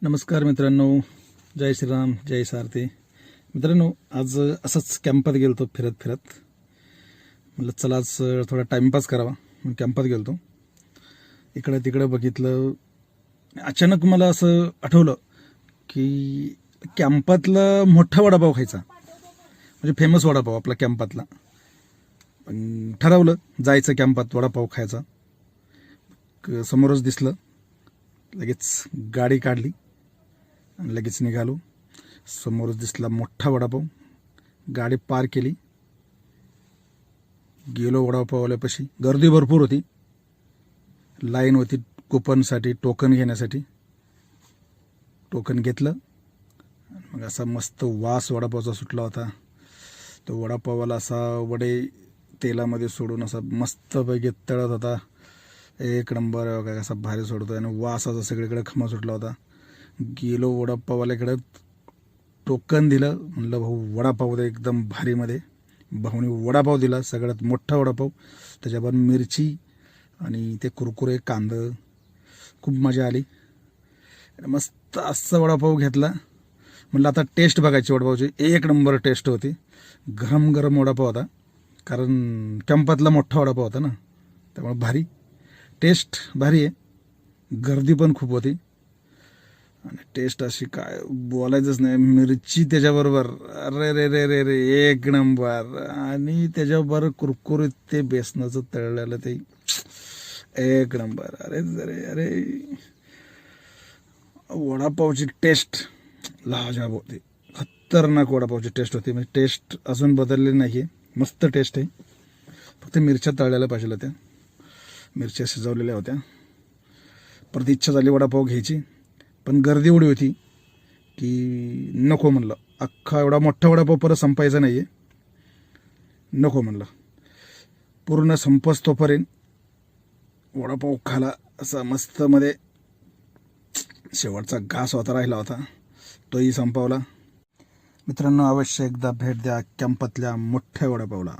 नमस्कार मित्रांनो, जय श्रीराम, जय सारथी. मित्रांनो, आज असंच कॅम्पात गेलतो फिरत म्हटलं चला आज थोडा टाइमपास करावा म्हणून कॅम्पात गेलतो. इकडं तिकडं बघितलं. अचानक मला असं आठवलं की कॅम्पातला मोठा वडापाव खायचा, म्हणजे फेमस वडापाव आपला कॅम्पातला. पण ठरवलं जायचं कॅम्पात वडापाव खायचा. समोरच दिसलं, लगेच गाडी काढली आणि लगेच निघालो. समोरच दिसला मोठा वडापाव, गाडी पार केली, गेलो वडापाववाल्यापाशी. गर्दी भरपूर होती, लाईन होती कुपनसाठी, टोकन घेण्यासाठी. टोकन घेतलं, मग असा मस्त वास वडापावचा सुटला होता. तो वडापावाला असा वडे तेलामध्ये सोडून असा मस्तपैकी तळत होता. एक नंबर बघा कसा भारी सोडतो आणि वासाचा सगळीकडे खमा सुटला होता. गेलो वडापाववाल्याकडे, टोकन दिलं, म्हणलं भाऊ वडापाव दे एकदम भारीमध्ये. भाऊने वडापाव दिला, सगळ्यात मोठा वडापाव, त्याच्यावर मिरची आणि ते कुरकुरे कांदा. खूप मजा आली. मस्त असा वडापाव घेतला. म्हणलं आता टेस्ट बघायची वडापावची. एक नंबर टेस्ट होती. गरम गरम वडापाव होता, कारण कॅम्पातला मोठा वडापाव होता ना, त्यामुळे भारी टेस्ट, भारी आहे. गर्दी पण खूप होती आणि टेस्ट अशी काय बोलायचंच नाही. मिरची त्याच्याबरोबर, अरे रे रे रे रे, एक नंबर. आणि त्याच्याबरोबर कुरकुरीत ते बेसनाचं तळलेलं ते एक नंबर. अरे अरे अरे, वडापावची टेस्ट लाजवाब होती. खतरनाक वडापावची टेस्ट होती. म्हणजे टेस्ट अजून बदलली नाही आहे, मस्त टेस्ट आहे. फक्त मिरच्या तळलेल्या पाहिजे होत्या, मिरच्या शिजवलेल्या होत्या. परत इच्छा झाली वडापाव घ्यायची, पण गर्दी एवढी होती की नको म्हणलं. अख्खा एवढा मोठा वडापाव परत संपायचा नाही आहे, नको म्हणलं. पूर्ण संपस तोपर्यंत वडापाव खाला असा मस्तमध्ये. शेवटचा घास होता राहिला होता, तोही संपवला. मित्रांनो, अवश्य एकदा भेट द्या कॅम्पातल्या मोठ्या वडापावला.